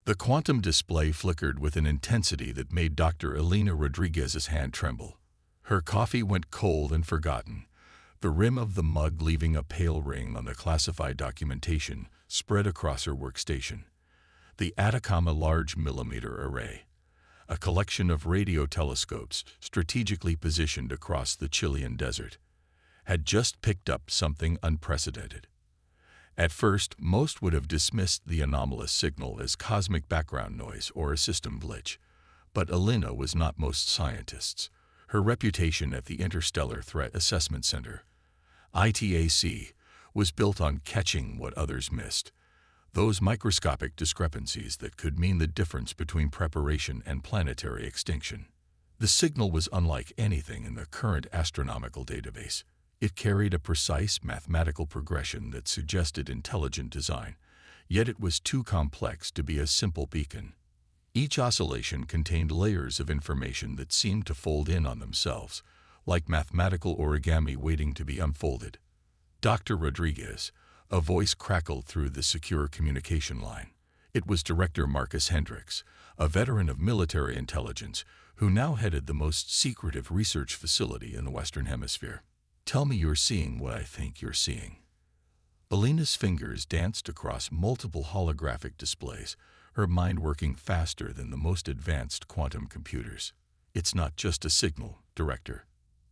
The quantum display flickered with an intensity that made Dr. Elena Rodriguez's hand tremble. Her coffee went cold and forgotten, the rim of the mug leaving a pale ring on the classified documentation spread across her workstation. The Atacama Large Millimeter Array, a collection of radio telescopes strategically positioned across the Chilean desert, had just picked up something unprecedented. At first, most would have dismissed the anomalous signal as cosmic background noise or a system glitch, but Elena was not most scientists. Her reputation at the Interstellar Threat Assessment Center, ITAC, was built on catching what others missed, those microscopic discrepancies that could mean the difference between preparation and planetary extinction. The signal was unlike anything in the current astronomical database. It carried a precise mathematical progression that suggested intelligent design, yet it was too complex to be a simple beacon. Each oscillation contained layers of information that seemed to fold in on themselves, like mathematical origami waiting to be unfolded. Dr. Rodriguez, a voice crackled through the secure communication line. It was Director Marcus Hendricks, a veteran of military intelligence who now headed the most secretive research facility in the Western Hemisphere. "Tell me you're seeing what I think you're seeing." Elena's fingers danced across multiple holographic displays, her mind working faster than the most advanced quantum computers. "It's not just a signal, Director.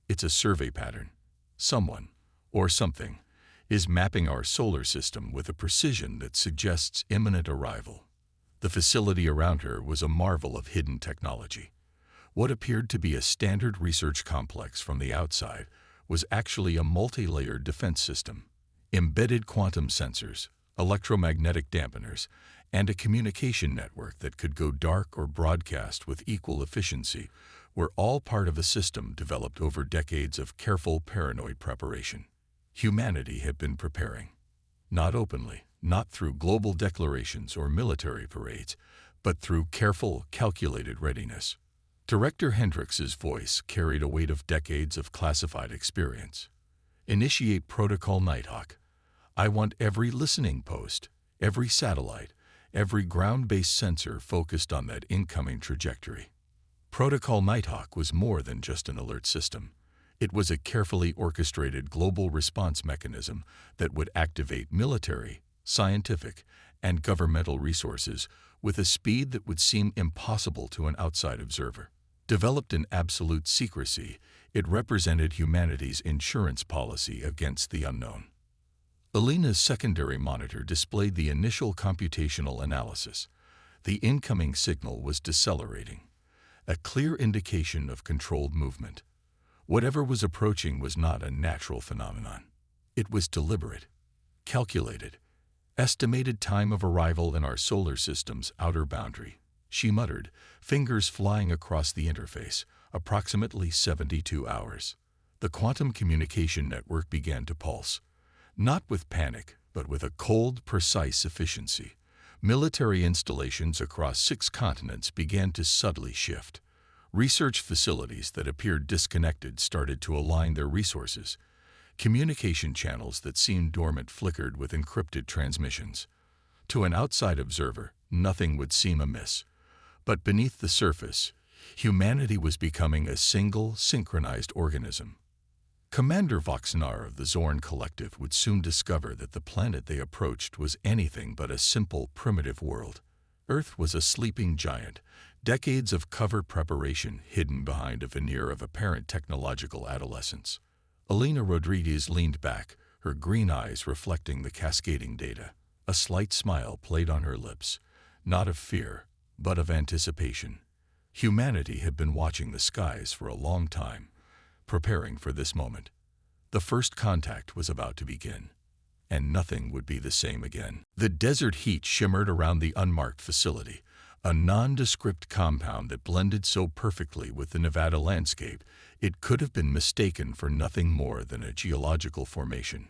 It's a survey pattern. Someone, or something, is mapping our solar system with a precision that suggests imminent arrival." The facility around her was a marvel of hidden technology. What appeared to be a standard research complex from the outside was actually a multi-layered defense system. Embedded quantum sensors, electromagnetic dampeners, and a communication network that could go dark or broadcast with equal efficiency were all part of a system developed over decades of careful, paranoid preparation. Humanity had been preparing. Not openly, not through global declarations or military parades, but through careful, calculated readiness. Director Hendricks's voice carried a weight of decades of classified experience. "Initiate Protocol Nighthawk. I want every listening post, every satellite, every ground-based sensor focused on that incoming trajectory." Protocol Nighthawk was more than just an alert system. It was a carefully orchestrated global response mechanism that would activate military, scientific, and governmental resources with a speed that would seem impossible to an outside observer. Developed in absolute secrecy, it represented humanity's insurance policy against the unknown. Elena's secondary monitor displayed the initial computational analysis. The incoming signal was decelerating, a clear indication of controlled movement. Whatever was approaching was not a natural phenomenon. It was deliberate, calculated, estimated time of arrival in our solar system's outer boundary. She muttered, fingers flying across the interface, approximately 72 hours. The quantum communication network began to pulse, not with panic, but with a cold, precise efficiency. Military installations across 6 continents began to subtly shift. Research facilities that appeared disconnected started to align their resources. Communication channels that seemed dormant flickered with encrypted transmissions. To an outside observer, nothing would seem amiss. But beneath the surface, humanity was becoming a single, synchronized organism. Commander Voxnar of the Zorn Collective would soon discover that the planet they approached was anything but a simple, primitive world. Earth was a sleeping giant, decades of covert preparation hidden behind a veneer of apparent technological adolescence. Elena Rodriguez leaned back, her green eyes reflecting the cascading data. A slight smile played on her lips, not of fear, but of anticipation. Humanity had been watching the skies for a long time, preparing for this moment. The first contact was about to begin, and nothing would be the same again. The desert heat shimmered around the unmarked facility, a nondescript compound that blended so perfectly with the Nevada landscape it could have been mistaken for nothing more than a geological formation.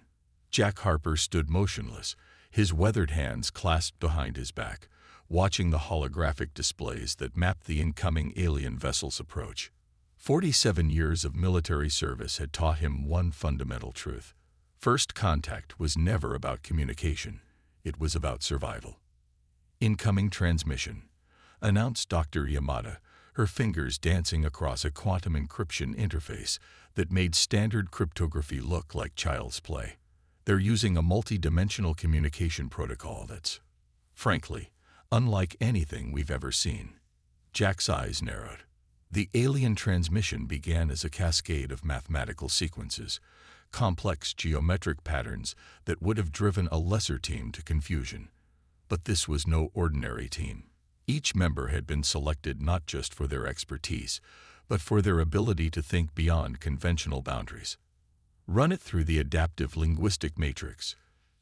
Jack Harper stood motionless, his weathered hands clasped behind his back, watching the holographic displays that mapped the incoming alien vessel's approach. 47 years of military service had taught him one fundamental truth. First contact was never about communication. It was about survival. "Incoming transmission," announced Dr. Yamada, her fingers dancing across a quantum encryption interface that made standard cryptography look like child's play. They're using a multi-dimensional communication protocol that's, frankly, unlike anything we've ever seen. Jack's eyes narrowed. The alien transmission began as a cascade of mathematical sequences, complex geometric patterns that would have driven a lesser team to confusion. But this was no ordinary team. Each member had been selected not just for their expertise, but for their ability to think beyond conventional boundaries. "Run it through the adaptive linguistic matrix,"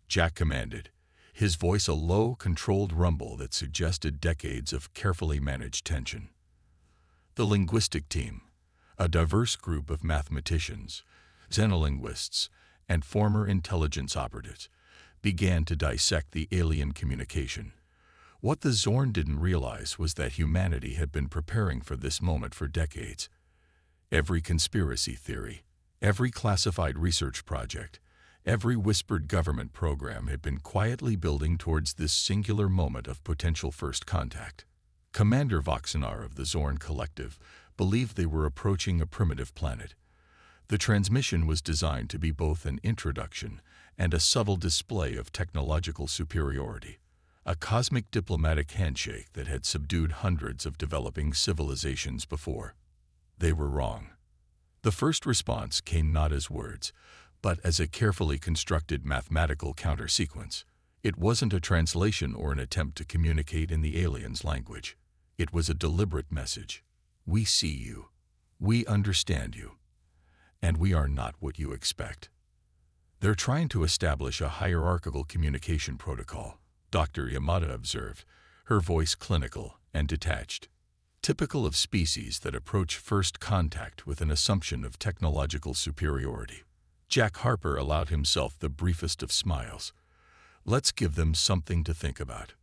Jack commanded, his voice a low, controlled rumble that suggested decades of carefully managed tension. The linguistic team, a diverse group of mathematicians, xenolinguists, and former intelligence operatives, began to dissect the alien communication. What the Zorn didn't realize was that humanity had been preparing for this moment for decades. Every conspiracy theory, every classified research project, every whispered government program had been quietly building towards this singular moment of potential first contact. Commander Voxenar of the Zorn Collective believed they were approaching a primitive planet. The transmission was designed to be both an introduction and a subtle display of technological superiority, a cosmic diplomatic handshake that had subdued hundreds of developing civilizations before. They were wrong. The first response came not as words, but as a carefully constructed mathematical counter-sequence. It wasn't a translation or an attempt to communicate in the aliens' language. It was a deliberate message. "We see you. We understand you. And we are not what you expect." "They're trying to establish a hierarchical communication protocol," Dr. Yamada observed, her voice clinical and detached. "Typical of species that approach first contact with an assumption of technological superiority." Jack Harper allowed himself the briefest of smiles. "Let's give them something to think about."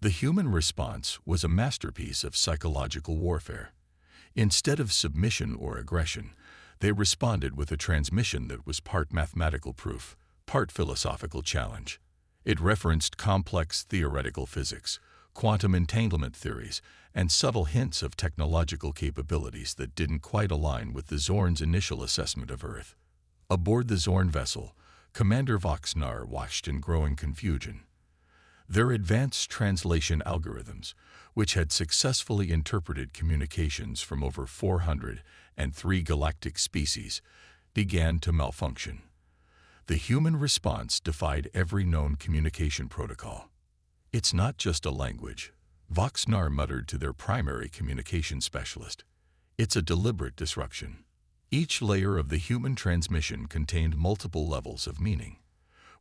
The human response was a masterpiece of psychological warfare. Instead of submission or aggression, they responded with a transmission that was part mathematical proof, part philosophical challenge. It referenced complex theoretical physics, quantum entanglement theories, and subtle hints of technological capabilities that didn't quite align with the Zorn's initial assessment of Earth. Aboard the Zorn vessel, Commander Voxenar watched in growing confusion. Their advanced translation algorithms, which had successfully interpreted communications from over 403 galactic species, began to malfunction. The human response defied every known communication protocol. "It's not just a language," Voxenar muttered to their primary communication specialist. "It's a deliberate disruption." Each layer of the human transmission contained multiple levels of meaning.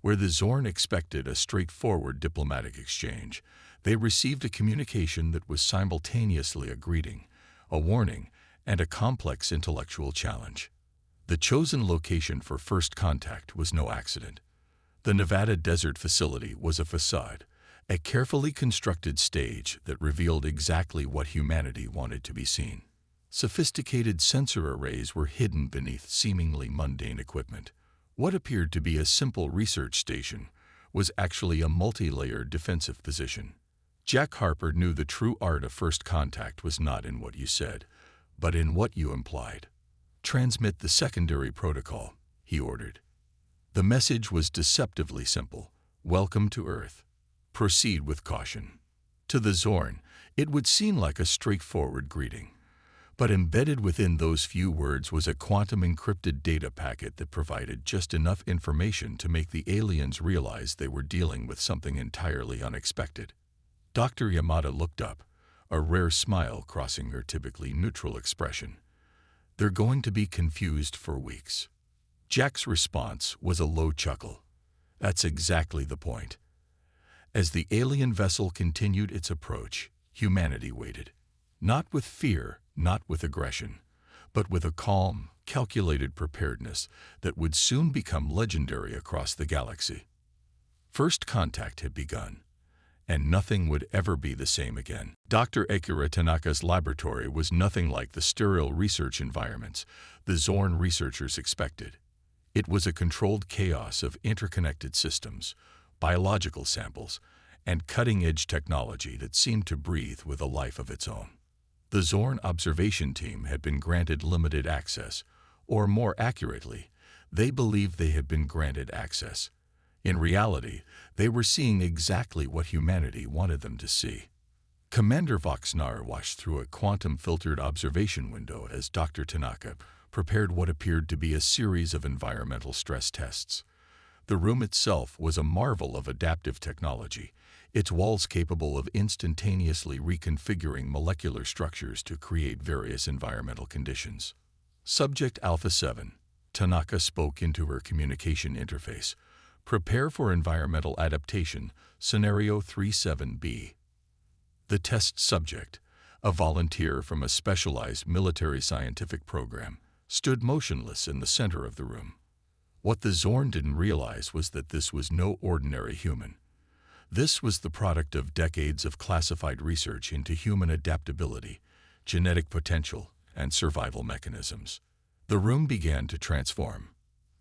Where the Zorn expected a straightforward diplomatic exchange, they received a communication that was simultaneously a greeting, a warning, and a complex intellectual challenge. The chosen location for first contact was no accident. The Nevada Desert Facility was a facade, a carefully constructed stage that revealed exactly what humanity wanted to be seen. Sophisticated sensor arrays were hidden beneath seemingly mundane equipment. What appeared to be a simple research station was actually a multi-layered defensive position. Jack Harper knew the true art of first contact was not in what you said, but in what you implied. "Transmit the secondary protocol," he ordered. The message was deceptively simple. "Welcome to Earth. Proceed with caution." To the Zorn, it would seem like a straightforward greeting. But embedded within those few words was a quantum-encrypted data packet that provided just enough information to make the aliens realize they were dealing with something entirely unexpected. Dr. Yamada looked up, a rare smile crossing her typically neutral expression. "They're going to be confused for weeks." Jack's response was a low chuckle. "That's exactly the point." As the alien vessel continued its approach, humanity waited. Not with fear, not with aggression, but with a calm, calculated preparedness that would soon become legendary across the galaxy. First contact had begun, and nothing would ever be the same again. Dr. Akira Tanaka's laboratory was nothing like the sterile research environments the Zorn researchers expected. It was a controlled chaos of interconnected systems, biological samples, and cutting-edge technology that seemed to breathe with a life of its own. The Zorn observation team had been granted limited access, or more accurately, they believed they had been granted access. In reality, they were seeing exactly what humanity wanted them to see. Commander Voxnar watched through a quantum-filtered observation window as Dr. Tanaka prepared what appeared to be a series of environmental stress tests. The room itself was a marvel of adaptive technology, its walls capable of instantaneously reconfiguring molecular structures to create various environmental conditions. Subject Alpha 7. Tanaka spoke into her communication interface. Prepare for environmental adaptation, Scenario 37B. The test subject, a volunteer from a specialized military scientific program, stood motionless in the center of the room. What the Zorn didn't realize was that this was no ordinary human. This was the product of decades of classified research into human adaptability, genetic potential, and survival mechanisms. The room began to transform.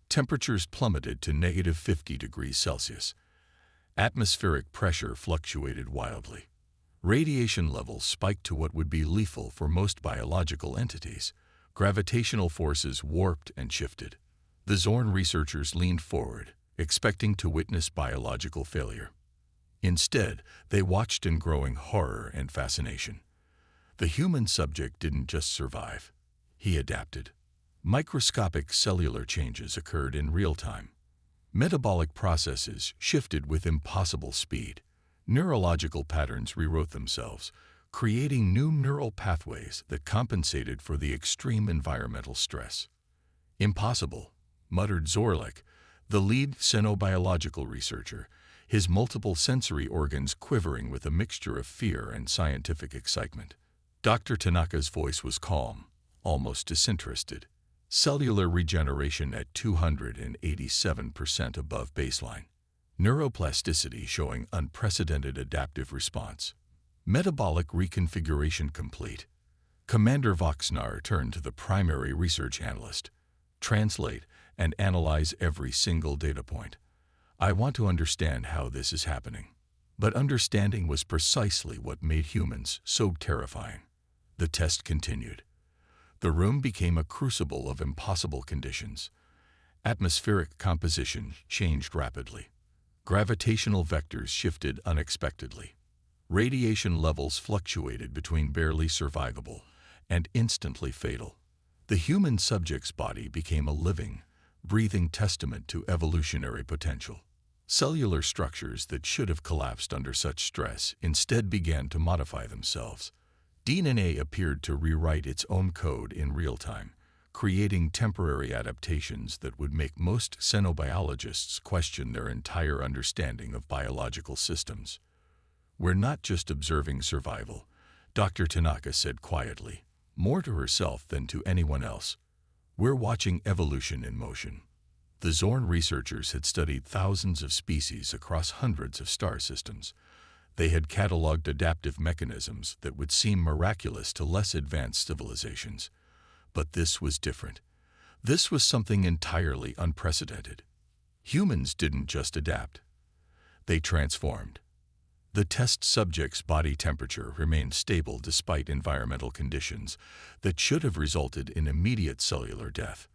Temperatures plummeted to -50 degrees Celsius. Atmospheric pressure fluctuated wildly. Radiation levels spiked to what would be lethal for most biological entities. Gravitational forces warped and shifted. The Zorn researchers leaned forward, expecting to witness biological failure. Instead, they watched in growing horror and fascination. The human subject didn't just survive. He adapted. Microscopic cellular changes occurred in real time. Metabolic processes shifted with impossible speed. Neurological patterns rewrote themselves, creating new neural pathways that compensated for the extreme environmental stress. Impossible, muttered Zorlek, the lead xenobiological researcher, his multiple sensory organs quivering with a mixture of fear and scientific excitement. Dr. Tanaka's voice was calm, almost disinterested. Cellular regeneration at 287% above baseline. Neuroplasticity showing unprecedented adaptive response. Metabolic reconfiguration complete. Commander Voxnar turned to the primary research analyst. Translate and analyze every single data point. I want to understand how this is happening. But understanding was precisely what made humans so terrifying. The test continued. The room became a crucible of impossible conditions. Atmospheric composition changed rapidly. Gravitational vectors shifted unexpectedly. Radiation levels fluctuated between barely survivable and instantly fatal. The human subject's body became a living, breathing testament to evolutionary potential. Cellular structures that should have collapsed under such stress instead began to modify themselves. DNA appeared to rewrite its own code in real time, creating temporary adaptations that would make most xenobiologists question their entire understanding of biological systems. We're not just observing survival, Dr. Tanaka said quietly, more to herself than to anyone else. We're watching evolution in motion. The Zorn researchers had studied thousands of species across hundreds of star systems. They had cataloged adaptive mechanisms that would seem miraculous to less advanced civilizations. But this was different. This was something entirely unprecedented. Humans didn't just adapt. They transformed. The test subject's body temperature remained stable despite environmental conditions that should have resulted in immediate cellular death.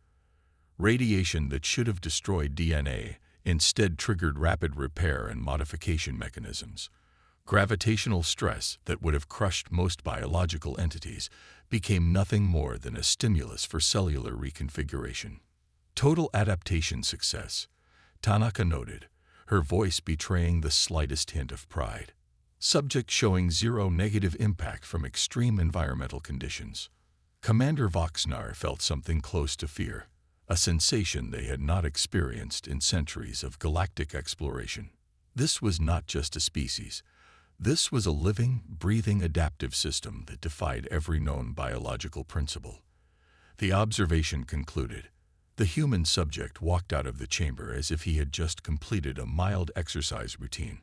Radiation that should have destroyed DNA instead triggered rapid repair and modification mechanisms. Gravitational stress that would have crushed most biological entities became nothing more than a stimulus for cellular reconfiguration. Total adaptation success, Tanaka noted, her voice betraying the slightest hint of pride. Subject showing zero negative impact from extreme environmental conditions. Commander Voxnar felt something close to fear, a sensation they had not experienced in centuries of galactic exploration. This was not just a species. This was a living, breathing adaptive system that defied every known biological principle. The observation concluded. The human subject walked out of the chamber as if he had just completed a mild exercise routine,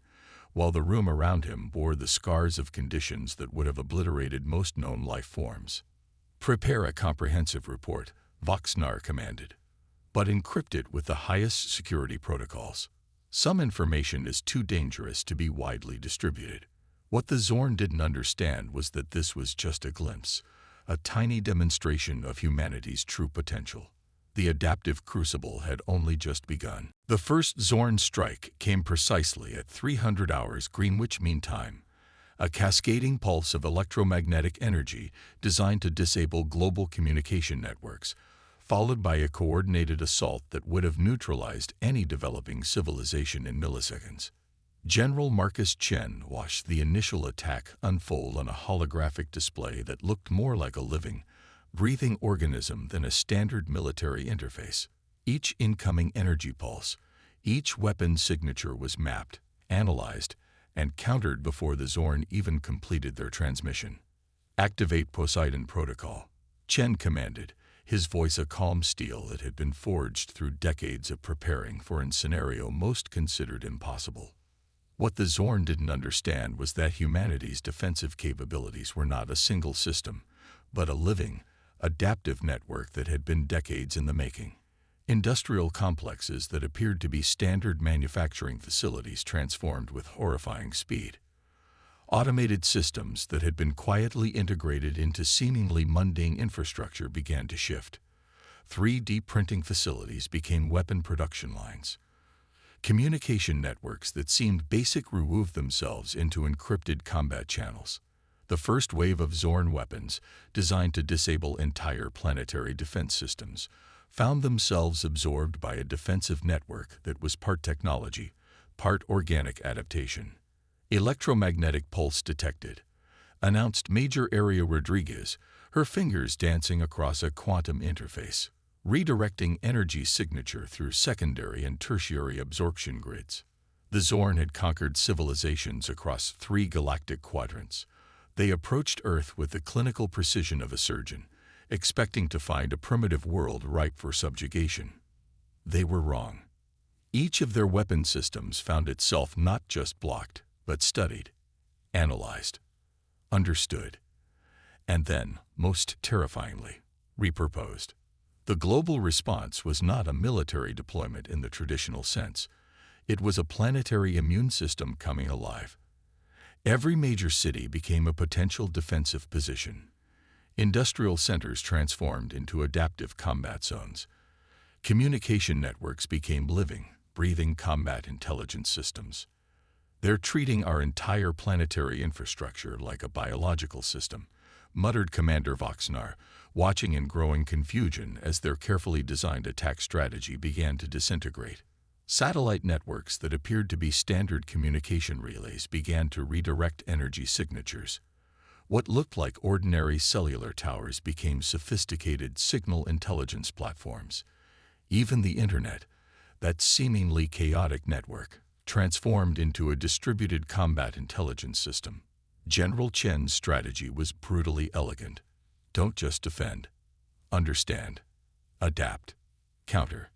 while the room around him bore the scars of conditions that would have obliterated most known life forms. Prepare a comprehensive report, Voxnar commanded, but encrypt it with the highest security protocols. Some information is too dangerous to be widely distributed. What the Zorn didn't understand was that this was just a glimpse, a tiny demonstration of humanity's true potential. The adaptive crucible had only just begun. The first Zorn strike came precisely at 300 hours Greenwich Mean Time, a cascading pulse of electromagnetic energy designed to disable global communication networks, followed by a coordinated assault that would have neutralized any developing civilization in milliseconds. General Marcus Chen watched the initial attack unfold on a holographic display that looked more like a living, breathing organism than a standard military interface. Each incoming energy pulse, each weapon signature was mapped, analyzed, and countered before the Zorn even completed their transmission. "Activate Poseidon Protocol," Chen commanded, his voice a calm steel that had been forged through decades of preparing for a scenario most considered impossible. What the Zorn didn't understand was that humanity's defensive capabilities were not a single system, but a living, adaptive network that had been decades in the making. Industrial complexes that appeared to be standard manufacturing facilities transformed with horrifying speed. Automated systems that had been quietly integrated into seemingly mundane infrastructure began to shift. 3D printing facilities became weapon production lines. Communication networks that seemed basic removed themselves into encrypted combat channels. The first wave of Zorn weapons, designed to disable entire planetary defense systems, found themselves absorbed by a defensive network that was part technology, part organic adaptation. "Electromagnetic pulse detected," announced Major Area Rodriguez, her fingers dancing across a quantum interface, redirecting energy signature through secondary and tertiary absorption grids. The Zorn had conquered civilizations across 3 galactic quadrants. They approached Earth with the clinical precision of a surgeon, expecting to find a primitive world ripe for subjugation. They were wrong. Each of their weapon systems found itself not just blocked, but studied, analyzed, understood, and then, most terrifyingly, repurposed. The global response was not a military deployment in the traditional sense. It was a planetary immune system coming alive. Every major city became a potential defensive position. Industrial centers transformed into adaptive combat zones. Communication networks became living, breathing combat intelligence systems. "They're treating our entire planetary infrastructure like a biological system," muttered Commander Voxnar, watching in growing confusion as their carefully designed attack strategy began to disintegrate. Satellite networks that appeared to be standard communication relays began to redirect energy signatures. What looked like ordinary cellular towers became sophisticated signal intelligence platforms. Even the Internet, that seemingly chaotic network, transformed into a distributed combat intelligence system. General Chen's strategy was brutally elegant. Don't just defend. Understand. Adapt. Counter.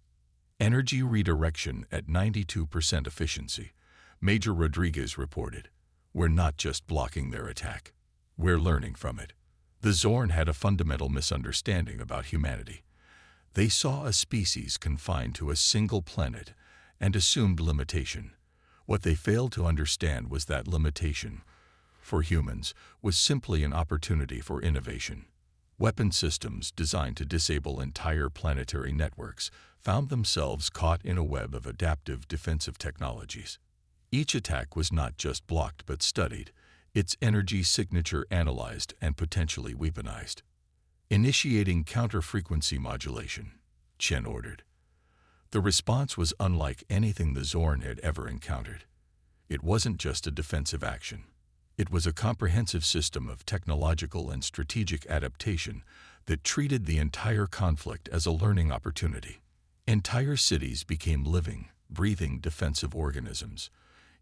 Energy redirection at 92% efficiency, Major Rodriguez reported. "We're not just blocking their attack. We're learning from it." The Zorn had a fundamental misunderstanding about humanity. They saw a species confined to a single planet and assumed limitation. What they failed to understand was that limitation, for humans, was simply an opportunity for innovation. Weapon systems designed to disable entire planetary networks found themselves caught in a web of adaptive defensive technologies. Each attack was not just blocked but studied, its energy signature analyzed and potentially weaponized. "Initiating counter-frequency modulation," Chen ordered. The response was unlike anything the Zorn had ever encountered. It wasn't just a defensive action. It was a comprehensive system of technological and strategic adaptation that treated the entire conflict as a learning opportunity. Entire cities became living, breathing defensive organisms.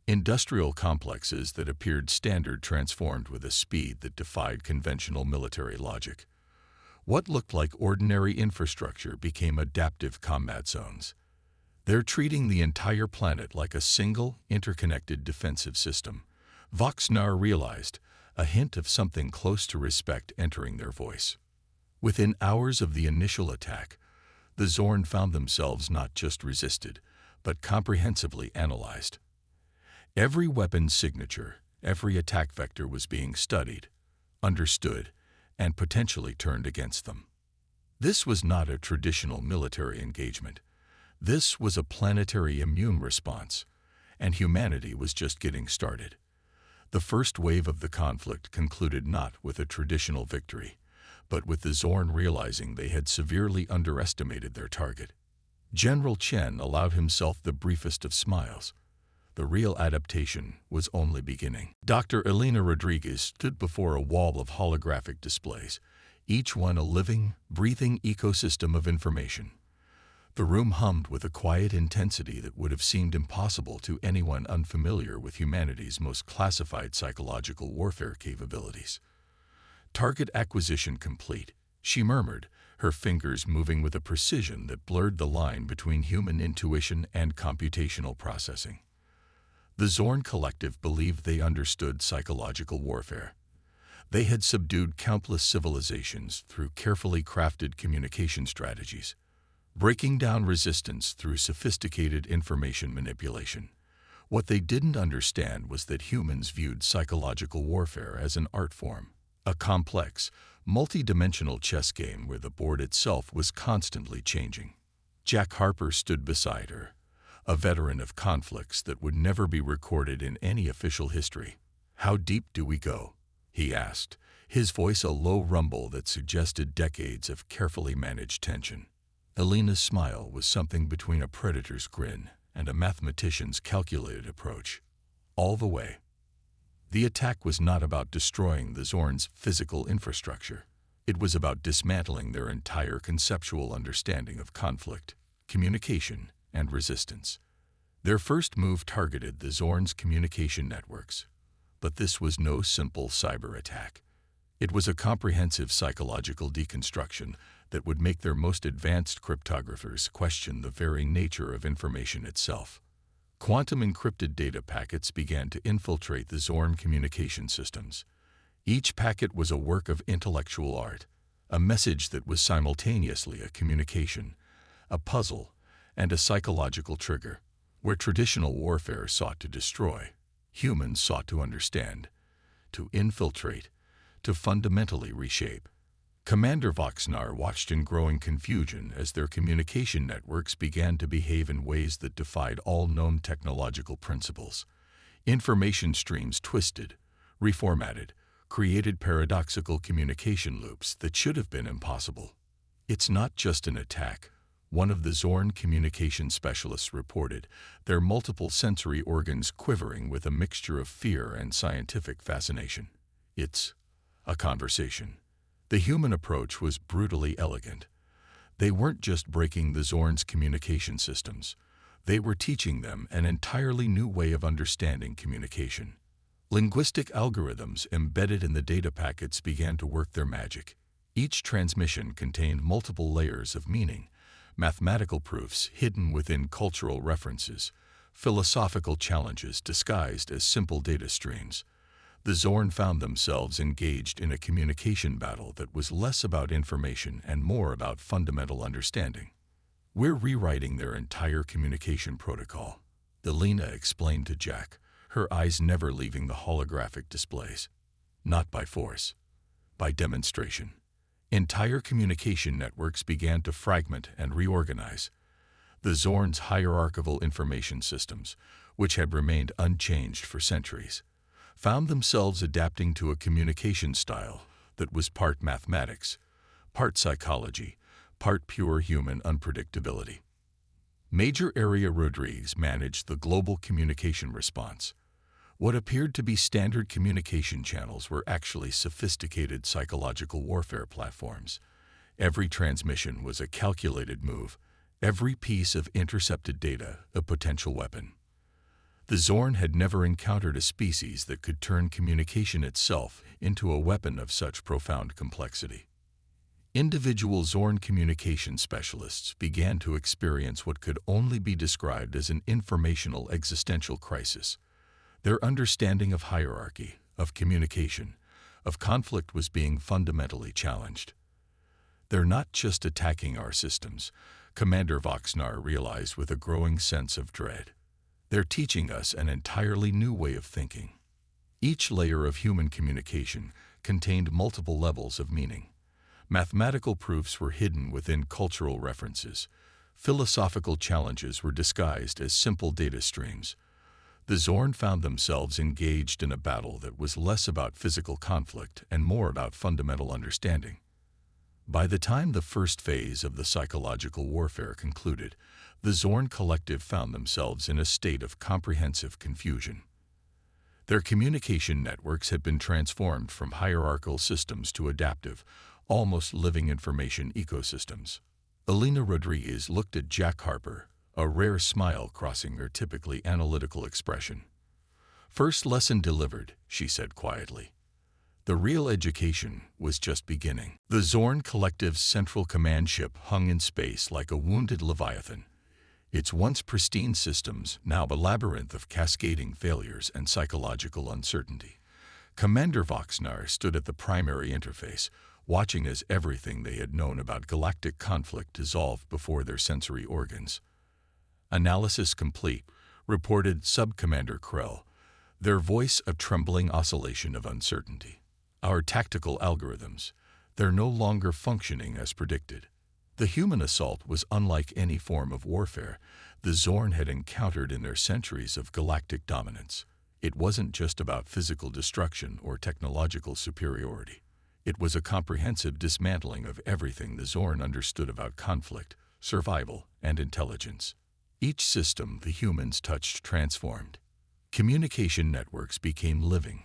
Industrial complexes that appeared standard transformed with a speed that defied conventional military logic. What looked like ordinary infrastructure became adaptive combat zones. They're treating the entire planet like a single, interconnected defensive system. Voxnar realized, a hint of something close to respect entering their voice. Within hours of the initial attack, the Zorn found themselves not just resisted, but comprehensively analyzed. Every weapon's signature, every attack vector was being studied, understood, and potentially turned against them. This was not a traditional military engagement. This was a planetary immune response, and humanity was just getting started. The first wave of the conflict concluded not with a traditional victory, but with the Zorn realizing they had severely underestimated their target. General Chen allowed himself the briefest of smiles. The real adaptation was only beginning. Dr. Elena Rodriguez stood before a wall of holographic displays, each one a living, breathing ecosystem of information. The room hummed with a quiet intensity that would have seemed impossible to anyone unfamiliar with humanity's most classified psychological warfare capabilities. "Target acquisition complete," she murmured, her fingers moving with a precision that blurred the line between human intuition and computational processing. The Zorn Collective believed they understood psychological warfare. They had subdued countless civilizations through carefully crafted communication strategies, breaking down resistance through sophisticated information manipulation. What they didn't understand was that humans viewed psychological warfare as an art form, a complex, multi-dimensional chess game where the board itself was constantly changing. Jack Harper stood beside her, a veteran of conflicts that would never be recorded in any official history. "How deep do we go?" he asked, his voice a low rumble that suggested decades of carefully managed tension. Elena's smile was something between a predator's grin and a mathematician's calculated approach. "All the way." The attack was not about destroying the Zorn's physical infrastructure. It was about dismantling their entire conceptual understanding of conflict, communication, and resistance. Their first move targeted the Zorn's communication networks. But this was no simple cyber attack. It was a comprehensive psychological deconstruction that would make their most advanced cryptographers question the very nature of information itself. Quantum encrypted data packets began to infiltrate the Zorn communication systems. Each packet was a work of intellectual art, a message that was simultaneously a communication, a puzzle, and a psychological trigger. Where traditional warfare sought to destroy, humans sought to understand, to infiltrate, to fundamentally reshape. Commander Voxnar watched in growing confusion as their communication networks began to behave in ways that defied all known technological principles. Information streams twisted, reformatted, created paradoxical communication loops that should have been impossible. "It's not just an attack," one of the Zorn communication specialists reported, their multiple sensory organs quivering with a mixture of fear and scientific fascination. "It's a conversation." The human approach was brutally elegant. They weren't just breaking the Zorn's communication systems. They were teaching them an entirely new way of understanding communication. Linguistic algorithms embedded in the data packets began to work their magic. Each transmission contained multiple layers of meaning, mathematical proofs hidden within cultural references, philosophical challenges disguised as simple data streams. The Zorn found themselves engaged in a communication battle that was less about information and more about fundamental understanding. "We're rewriting their entire communication protocol," Elena explained to Jack, her eyes never leaving the holographic displays. "Not by force, by demonstration." Entire communication networks began to fragment and reorganize. The Zorn's hierarchical information systems, which had remained unchanged for centuries, found themselves adapting to a communication style that was part mathematics, part psychology, part pure human unpredictability. Major Area Rodriguez managed the global communication response. What appeared to be standard communication channels were actually sophisticated psychological warfare platforms. Every transmission was a calculated move, every piece of intercepted data a potential weapon. The Zorn had never encountered a species that could turn communication itself into a weapon of such profound complexity. Individual Zorn communication specialists began to experience what could only be described as an informational existential crisis. Their understanding of hierarchy, of communication, of conflict was being fundamentally challenged. "They're not just attacking our systems," Commander Voxnar realized with a growing sense of dread. They're teaching us an entirely new way of thinking. Each layer of human communication contained multiple levels of meaning. Mathematical proofs were hidden within cultural references. Philosophical challenges were disguised as simple data streams. The Zorn found themselves engaged in a battle that was less about physical conflict and more about fundamental understanding. By the time the first phase of the psychological warfare concluded, the Zorn collective found themselves in a state of comprehensive confusion. Their communication networks had been transformed from hierarchical systems to adaptive, almost living information ecosystems. Elena Rodriguez looked at Jack Harper, a rare smile crossing her typically analytical expression. "First lesson delivered," she said quietly. The real education was just beginning. The Zorn Collective's central command ship hung in space like a wounded leviathan, its once pristine systems now a labyrinth of cascading failures and psychological uncertainty. Commander Voxnar stood at the primary interface, watching as everything they had known about galactic conflict dissolved before their sensory organs. "Analysis complete," reported Sub-Commander Krell, their voice a trembling oscillation of uncertainty. "Our tactical algorithms, they're no longer functioning as predicted." The human assault was unlike any form of warfare the Zorn had encountered in their centuries of galactic dominance. It wasn't just about physical destruction or technological superiority. It was a comprehensive dismantling of everything the Zorn understood about conflict, survival, and intelligence. Each system the humans touched transformed. Communication networks became living,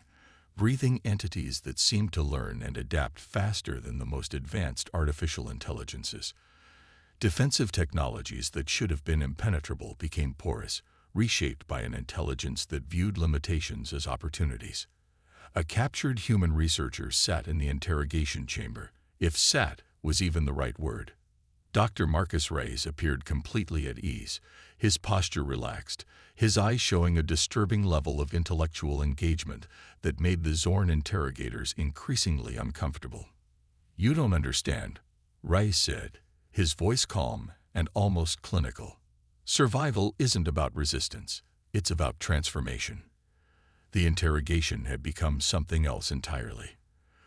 breathing entities that seemed to learn and adapt faster than the most advanced artificial intelligences. Defensive technologies that should have been impenetrable became porous, reshaped by an intelligence that viewed limitations as opportunities. A captured human researcher sat in the interrogation chamber, if "sat" was even the right word. Dr. Marcus Reyes appeared completely at ease, his posture relaxed, his eyes showing a disturbing level of intellectual engagement that made the Zorn interrogators increasingly uncomfortable. "You don't understand," Reyes said, his voice calm and almost clinical. "Survival isn't about resistance, it's about transformation." The interrogation had become something else entirely.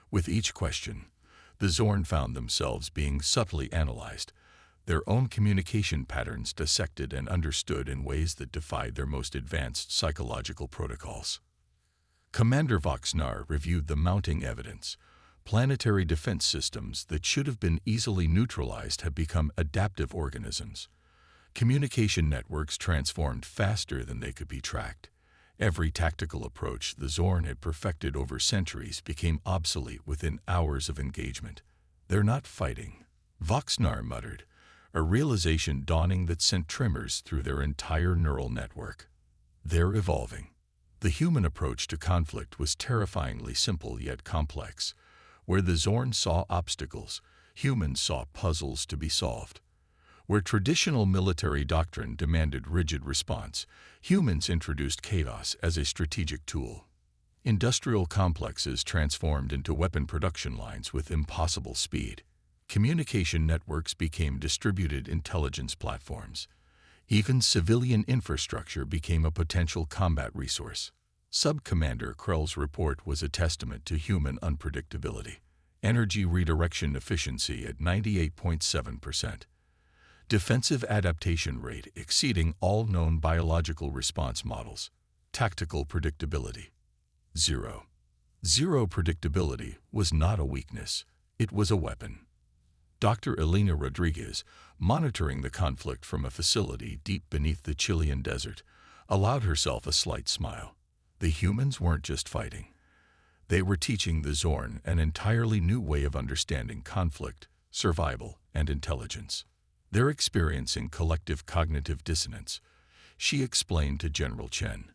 With each question, the Zorn found themselves being subtly analyzed, their own communication patterns dissected and understood in ways that defied their most advanced psychological protocols. Commander Voxnar reviewed the mounting evidence. Planetary defense systems that should have been easily neutralized had become adaptive organisms. Communication networks transformed faster than they could be tracked. Every tactical approach the Zorn had perfected over centuries became obsolete within hours of engagement. "They're not fighting," Voxnar muttered, a realization dawning that sent tremors through their entire neural network. "They're evolving." The human approach to conflict was terrifyingly simple yet complex. Where the Zorn saw obstacles, humans saw puzzles to be solved. Where traditional military doctrine demanded rigid response, humans introduced chaos as a strategic tool. Industrial complexes transformed into weapon production lines with impossible speed. Communication networks became distributed intelligence platforms. Even civilian infrastructure became a potential combat resource. Sub-Commander Krell's report was a testament to human unpredictability. Energy redirection efficiency at 98.7%. Defensive adaptation rate exceeding all known biological response models. Tactical predictability. 0. Zero predictability was not a weakness, it was a weapon. Dr. Elena Rodriguez, monitoring the conflict from a facility deep beneath the Chilean desert, allowed herself a slight smile. The humans weren't just fighting. They were teaching the Zorn an entirely new way of understanding conflict, survival, and intelligence. They're experiencing collective cognitive dissonance, she explained to General Chen.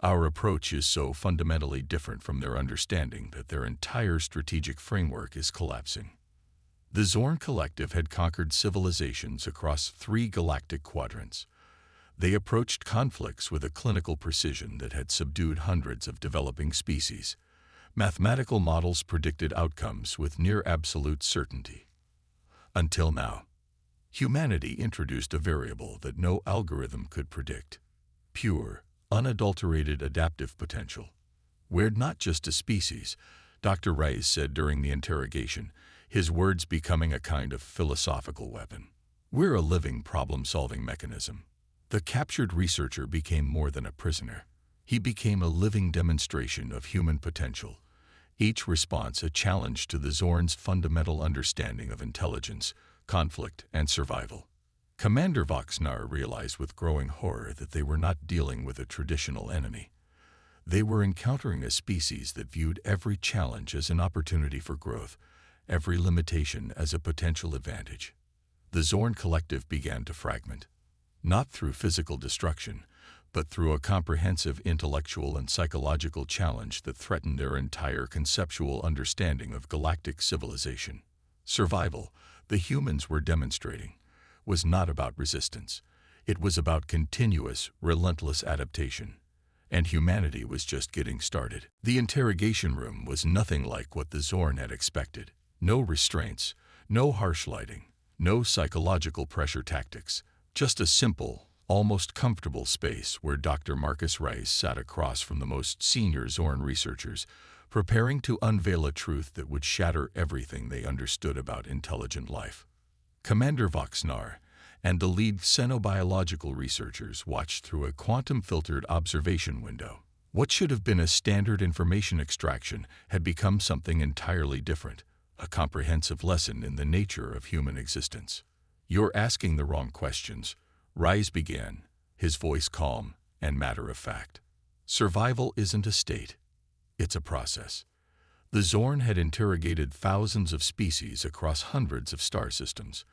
Our approach is so fundamentally different from their understanding that their entire strategic framework is collapsing. The Zorn Collective had conquered civilizations across 3 galactic quadrants. They approached conflicts with a clinical precision that had subdued hundreds of developing species. Mathematical models predicted outcomes with near absolute certainty. Until now. Humanity introduced a variable that no algorithm could predict: pure, unadulterated adaptive potential. We're not just a species, Dr. Rice said during the interrogation, his words becoming a kind of philosophical weapon. We're a living problem-solving mechanism. The captured researcher became more than a prisoner. He became a living demonstration of human potential, each response a challenge to the Zorn's fundamental understanding of intelligence, conflict, and survival. Commander Voxnar realized with growing horror that they were not dealing with a traditional enemy. They were encountering a species that viewed every challenge as an opportunity for growth, every limitation as a potential advantage. The Zorn collective began to fragment, not through physical destruction, but through a comprehensive intellectual and psychological challenge that threatened their entire conceptual understanding of galactic civilization. Survival, the humans were demonstrating, was not about resistance. It was about continuous, relentless adaptation. And humanity was just getting started. The interrogation room was nothing like what the Zorn had expected. No restraints, no harsh lighting, no psychological pressure tactics, just a simple, almost comfortable space where Dr. Marcus Rice sat across from the most senior Zorn researchers, preparing to unveil a truth that would shatter everything they understood about intelligent life. Commander Voxnar and the lead xenobiological researchers watched through a quantum-filtered observation window. What should have been a standard information extraction had become something entirely different, a comprehensive lesson in the nature of human existence. "You're asking the wrong questions," Rice began, his voice calm and matter-of-fact. "Survival isn't a state. It's a process." The Zorn had interrogated thousands of species across hundreds of star systems.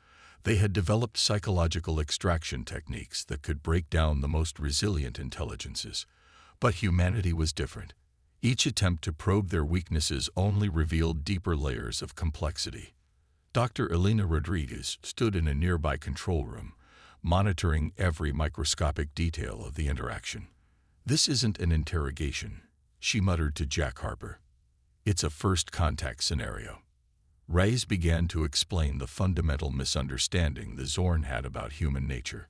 They had developed psychological extraction techniques that could break down the most resilient intelligences. But humanity was different. Each attempt to probe their weaknesses only revealed deeper layers of complexity. Dr. Elena Rodriguez stood in a nearby control room, monitoring every microscopic detail of the interaction. "This isn't an interrogation," she muttered to Jack Harper. "It's a first contact scenario." Rice began to explain the fundamental misunderstanding the Zorn had about human nature.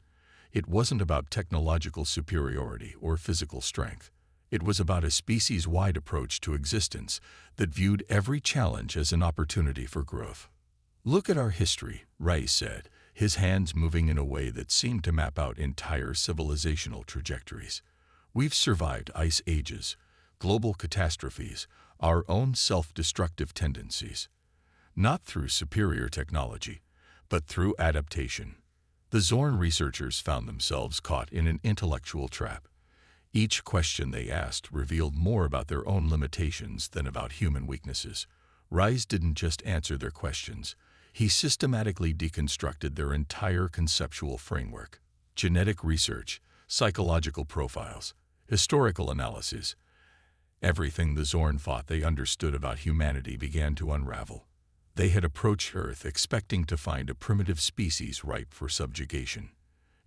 It wasn't about technological superiority or physical strength. It was about a species-wide approach to existence that viewed every challenge as an opportunity for growth. "Look at our history," Rice said, his hands moving in a way that seemed to map out entire civilizational trajectories. "We've survived ice ages, global catastrophes, our own self-destructive tendencies. Not through superior technology, but through adaptation." The Zorn researchers found themselves caught in an intellectual trap. Each question they asked revealed more about their own limitations than about human weaknesses. Rice didn't just answer their questions. He systematically deconstructed their entire conceptual framework. Genetic research, psychological profiles, historical analysis. Everything the Zorn thought they understood about humanity began to unravel. They had approached Earth expecting to find a primitive species ripe for subjugation.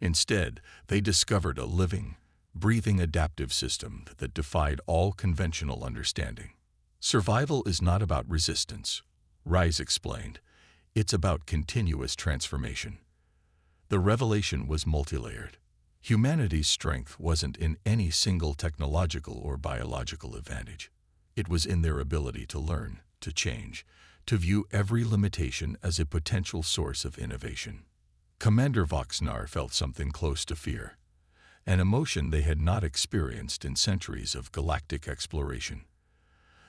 Instead, they discovered a living, breathing adaptive system that defied all conventional understanding. "Survival is not about resistance," Rice explained. "It's about continuous transformation." The revelation was multilayered. Humanity's strength wasn't in any single technological or biological advantage. It was in their ability to learn, to change, to view every limitation as a potential source of innovation. Commander Voxnar felt something close to fear, an emotion they had not experienced in centuries of galactic exploration.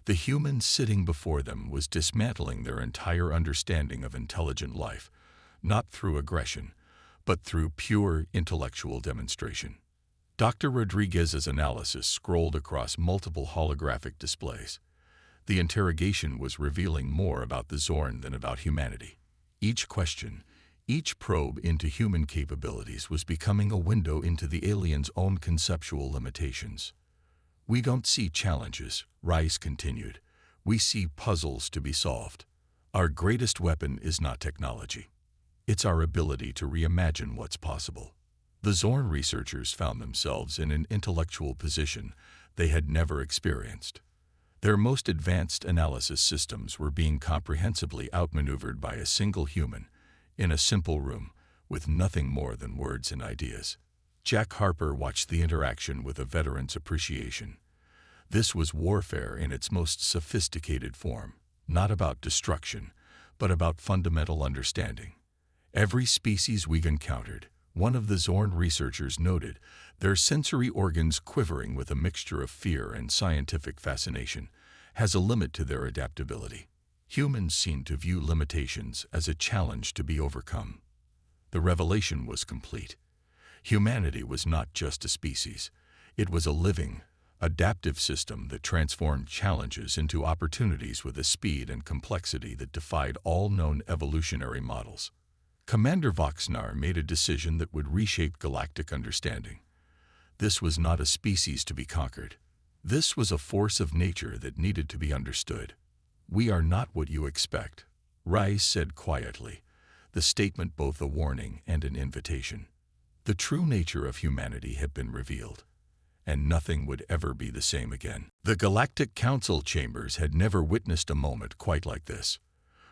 The human sitting before them was dismantling their entire understanding of intelligent life, not through aggression, but through pure intellectual demonstration. Dr. Rodriguez's analysis scrolled across multiple holographic displays. The interrogation was revealing more about the Zorn than about humanity. Each question, each probe into human capabilities was becoming a window into the aliens' own conceptual limitations. "We don't see challenges," Rice continued. "We see puzzles to be solved. Our greatest weapon is not technology. It's our ability to reimagine what's possible." The Zorn researchers found themselves in an intellectual position they had never experienced. Their most advanced analysis systems were being comprehensively outmaneuvered by a single human, in a simple room, with nothing more than words and ideas. Jack Harper watched the interaction with a veteran's appreciation. This was warfare in its most sophisticated form, not about destruction, but about fundamental understanding. Every species we encountered, one of the Zorn researchers noted, their sensory organs quivering with a mixture of fear and scientific fascination, has a limit to their adaptability. Humans seem to view limitations as a challenge to be overcome. The revelation was complete. Humanity was not just a species. It was a living, adaptive system that transformed challenges into opportunities with a speed and complexity that defied all known evolutionary models. Commander Voxnar made a decision that would reshape galactic understanding. This was not a species to be conquered. This was a force of nature that needed to be understood. "We are not what you expect," Rice said quietly, the statement both a warning and an invitation. The true nature of humanity had been revealed, and nothing would ever be the same again. The Galactic Council chambers had never witnessed a moment quite like this.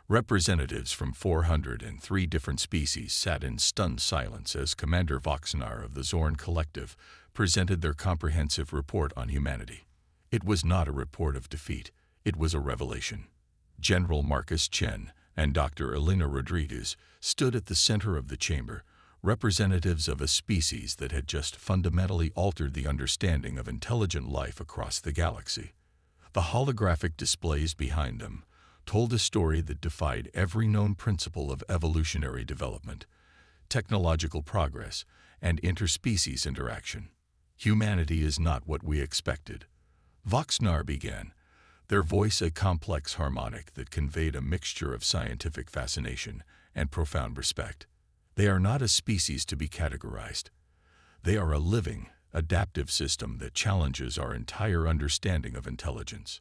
Representatives from 403 different species sat in stunned silence as Commander Voxnar of the Zorn Collective presented their comprehensive report on humanity. It was not a report of defeat, it was a revelation. General Marcus Chen and Dr. Elena Rodriguez stood at the center of the chamber, representatives of a species that had just fundamentally altered the understanding of intelligent life across the galaxy. The holographic displays behind them told a story that defied every known principle of evolutionary development, technological progress, and interspecies interaction. "Humanity is not what we expected," Voxnar began, their voice a complex harmonic that conveyed a mixture of scientific fascination and profound respect. "They are not a species to be categorized. They are a living, adaptive system that challenges our entire understanding of intelligence."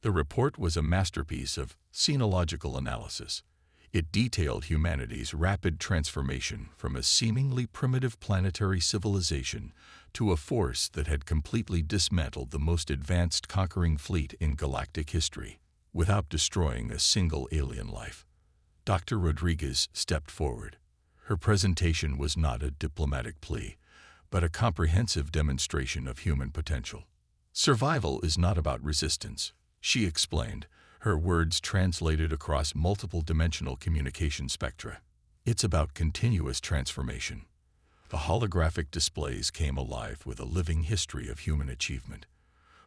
The report was a masterpiece of xenological analysis. It detailed humanity's rapid transformation from a seemingly primitive planetary civilization to a force that had completely dismantled the most advanced conquering fleet in galactic history, without destroying a single alien life. Dr. Rodriguez stepped forward. Her presentation was not a diplomatic plea, but a comprehensive demonstration of human potential. "Survival is not about resistance," she explained, her words translated across multiple dimensional communication spectra. "It's about continuous transformation." The holographic displays came alive with a living history of human achievement.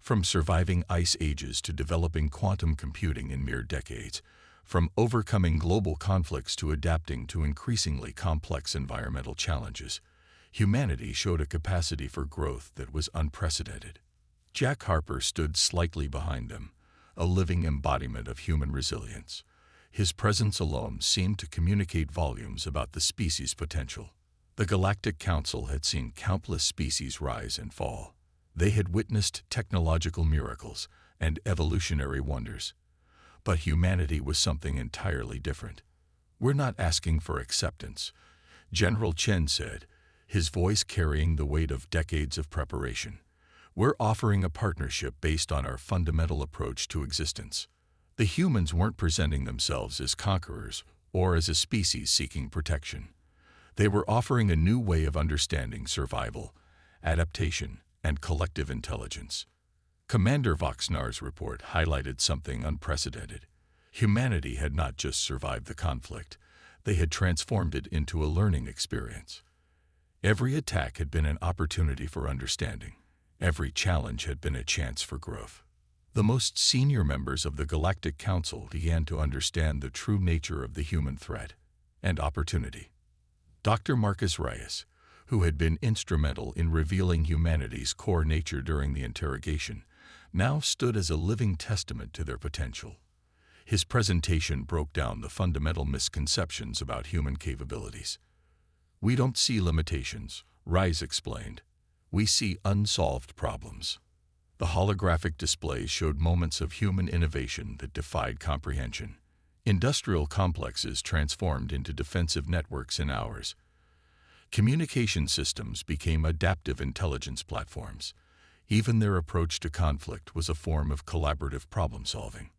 From surviving ice ages to developing quantum computing in mere decades, from overcoming global conflicts to adapting to increasingly complex environmental challenges, humanity showed a capacity for growth that was unprecedented. Jack Harper stood slightly behind them, a living embodiment of human resilience. His presence alone seemed to communicate volumes about the species' potential. The Galactic Council had seen countless species rise and fall. They had witnessed technological miracles and evolutionary wonders. But humanity was something entirely different. "We're not asking for acceptance," General Chen said, his voice carrying the weight of decades of preparation. "We're offering a partnership based on our fundamental approach to existence." The humans weren't presenting themselves as conquerors or as a species seeking protection. They were offering a new way of understanding survival, adaptation, and collective intelligence. Commander Voxnar's report highlighted something unprecedented. Humanity had not just survived the conflict, they had transformed it into a learning experience. Every attack had been an opportunity for understanding. Every challenge had been a chance for growth. The most senior members of the Galactic Council began to understand the true nature of the human threat and opportunity. Dr. Marcus Reyes, who had been instrumental in revealing humanity's core nature during the interrogation, now stood as a living testament to their potential. His presentation broke down the fundamental misconceptions about human capabilities. "We don't see limitations," Reyes explained. "We see unsolved problems." The holographic displays showed moments of human innovation that defied comprehension. Industrial complexes transformed into defensive networks in hours. Communication systems became adaptive intelligence platforms. Even their approach to conflict was a form of collaborative problem-solving.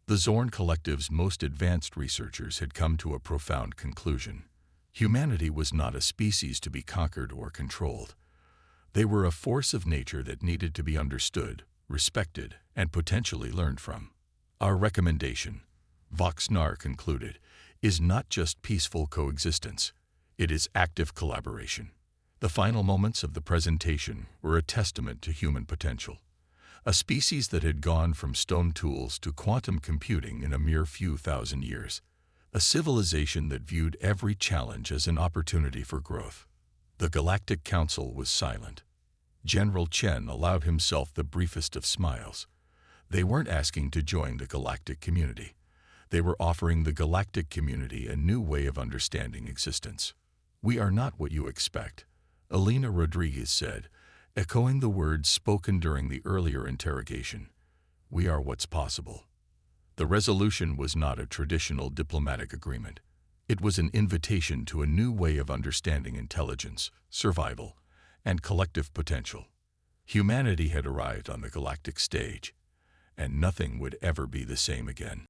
The Zorn Collective's most advanced researchers had come to a profound conclusion. Humanity was not a species to be conquered or controlled. They were a force of nature that needed to be understood, respected, and potentially learned from. Our recommendation, Voxnar concluded, is not just peaceful coexistence. It is active collaboration. The final moments of the presentation were a testament to human potential. A species that had gone from stone tools to quantum computing in a mere few thousand years. A civilization that viewed every challenge as an opportunity for growth. The Galactic Council was silent. General Chen allowed himself the briefest of smiles. They weren't asking to join the galactic community. They were offering the galactic community a new way of understanding existence. "We are not what you expect," Elena Rodriguez said, echoing the words spoken during the earlier interrogation. "We are what's possible." The resolution was not a traditional diplomatic agreement. It was an invitation to a new way of understanding intelligence, survival, and collective potential. Humanity had arrived on the galactic stage, and nothing would ever be the same again.